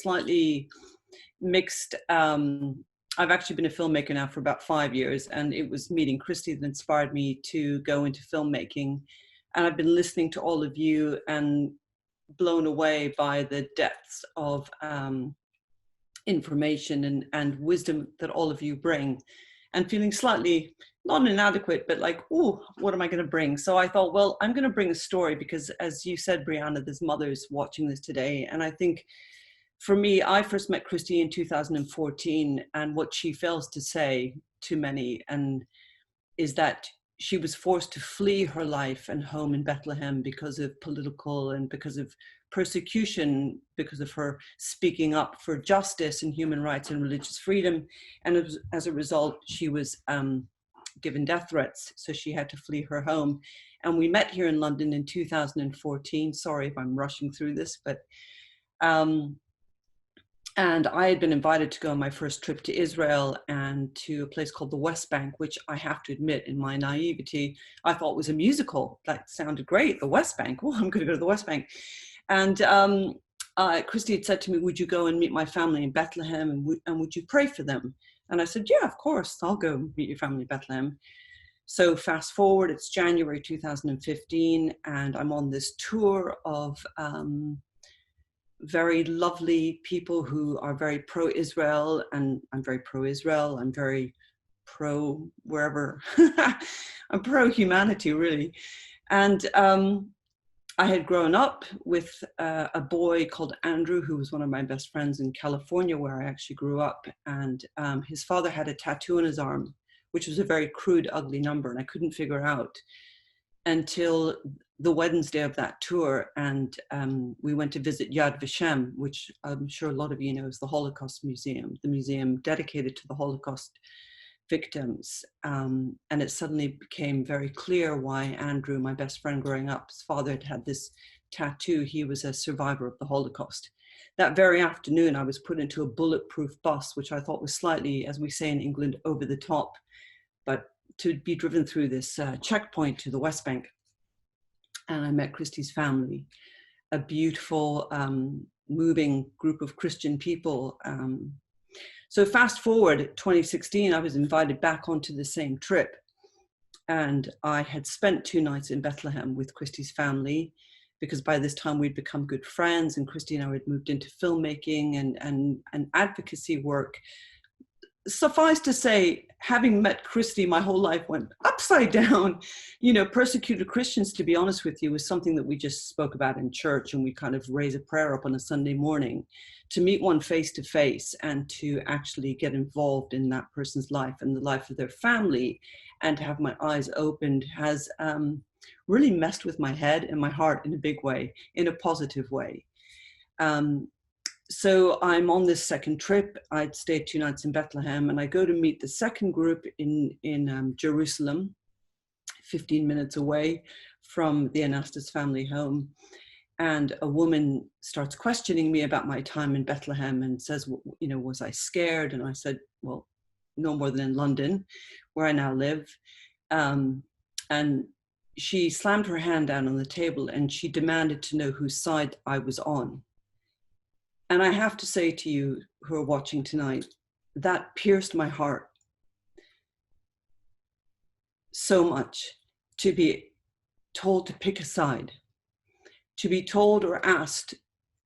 slightly mixed. I've actually been a filmmaker now for about 5 years, and it was meeting Christy that inspired me to go into filmmaking. And I've been listening to all of you and blown away by the depths of information and wisdom that all of you bring, and feeling slightly not inadequate, but like, oh, what am I going to bring? So I thought, well, I'm going to bring a story because, as you said, Brianna, there's mothers watching this today. And I think for me, I first met Christy in 2014, and what she fails to say to many is that she was forced to flee her life and home in Bethlehem because of political and because of persecution, because of her speaking up for justice and human rights and religious freedom. And as a result, she was given death threats. So she had to flee her home. And we met here in London in 2014. Sorry if I'm rushing through this, but and I had been invited to go on my first trip to Israel and to a place called the West Bank, which I have to admit, in my naivety, I thought was a musical. That sounded great, the West Bank. Oh, I'm going to go to the West Bank. And Christy had said to me, would you go and meet my family in Bethlehem, and would you pray for them? And I said, yeah, of course, I'll go meet your family in Bethlehem. So fast forward, it's January 2015, and I'm on this tour of very lovely people who are very pro-Israel, and I'm very pro-Israel. I'm very pro wherever. I'm pro-humanity, really. And I had grown up with a boy called Andrew, who was one of my best friends in California, where I actually grew up. And his father had a tattoo on his arm, which was a very crude, ugly number, and I couldn't figure out until the Wednesday of that tour. And we went to visit Yad Vashem, which I'm sure a lot of you know is the Holocaust Museum, the museum dedicated to the Holocaust victims. And it suddenly became very clear why Andrew, my best friend growing up, his father had had this tattoo. He was a survivor of the Holocaust. That very afternoon, I was put into a bulletproof bus, which I thought was slightly, as we say in England, over the top, but to be driven through this checkpoint to the West Bank. And I met Christy's family, a beautiful, moving group of Christian people. So fast forward 2016, I was invited back onto the same trip. And I had spent 2 nights in Bethlehem with Christy's family, because by this time we'd become good friends, and Christy and I had moved into filmmaking and advocacy work. Suffice to say, having met Christy, my whole life went upside down. You know, persecuted Christians, to be honest with you, was something that we just spoke about in church, and we kind of raise a prayer up on a Sunday morning. To meet one face to face and to actually get involved in that person's life and the life of their family, and to have my eyes opened, has really messed with my head and my heart in a big way, in a positive way. So I'm on this second trip. I'd stayed 2 nights in Bethlehem, and I go to meet the second group in Jerusalem, 15 minutes away from the Anastas family home. And a woman starts questioning me about my time in Bethlehem and says, you know, was I scared? And I said, well, no more than in London, where I now live. And she slammed her hand down on the table, and she demanded to know whose side I was on. And I have to say to you who are watching tonight, that pierced my heart so much, to be told to pick a side, to be told or asked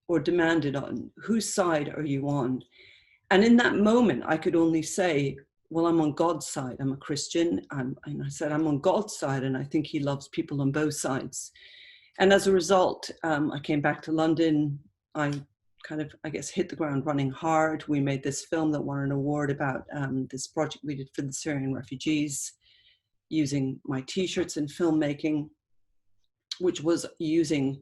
or demanded on whose side are you on. And in that moment, I could only say, well, I'm on God's side. I'm a Christian. And I said, I'm on God's side, and I think he loves people on both sides. And as a result, I came back to London. I kind of, I guess, hit the ground running hard. We made this film that won an award about this project we did for the Syrian refugees, using my t-shirts and filmmaking, which was using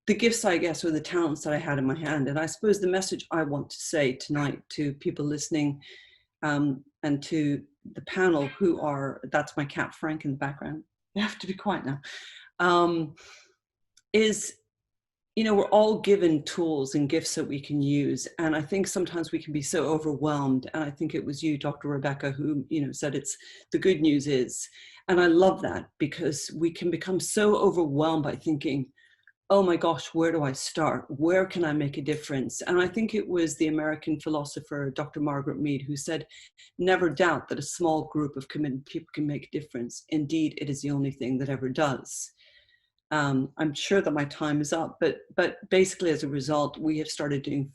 the gifts, I guess, or the talents that I had in my hand. And I suppose the message I want to say tonight to people listening, and to the panel who are, that's my cat Frank in the background, you have to be quiet now, is, you know, we're all given tools and gifts that we can use. And I think sometimes we can be so overwhelmed. And I think it was you, Dr. Rebecca, who, you know, said it's the good news is. And I love that, because we can become so overwhelmed by thinking, oh my gosh, where do I start? Where can I make a difference? And I think it was the American philosopher, Dr. Margaret Mead, who said, never doubt that a small group of committed people can make a difference. Indeed, it is the only thing that ever does. I'm sure that my time is up, but basically as a result, we have started doing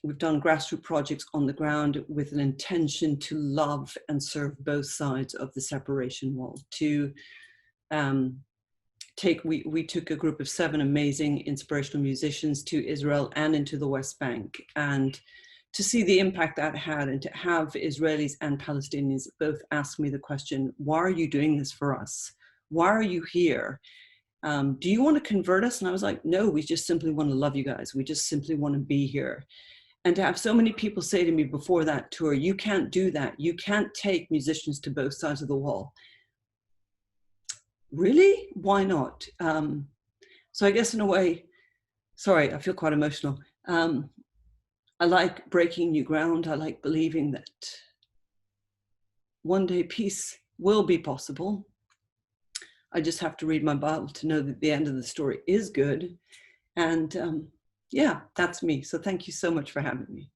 we've done grassroots projects on the ground with an intention to love and serve both sides of the separation wall. We took a group of 7 amazing inspirational musicians to Israel and into the West Bank, and to see the impact that had, and to have Israelis and Palestinians both ask me the question, why are you doing this for us? Why are you here? Do you want to convert us? And I was like, no, we just simply want to love you guys. We just simply want to be here. And to have so many people say to me before that tour, you can't do that. You can't take musicians to both sides of the wall. Really? Why not? So I guess in a way, sorry, I feel quite emotional. I like breaking new ground. I like believing that one day peace will be possible. I just have to read my Bible to know that the end of the story is good. And yeah, that's me. So thank you so much for having me.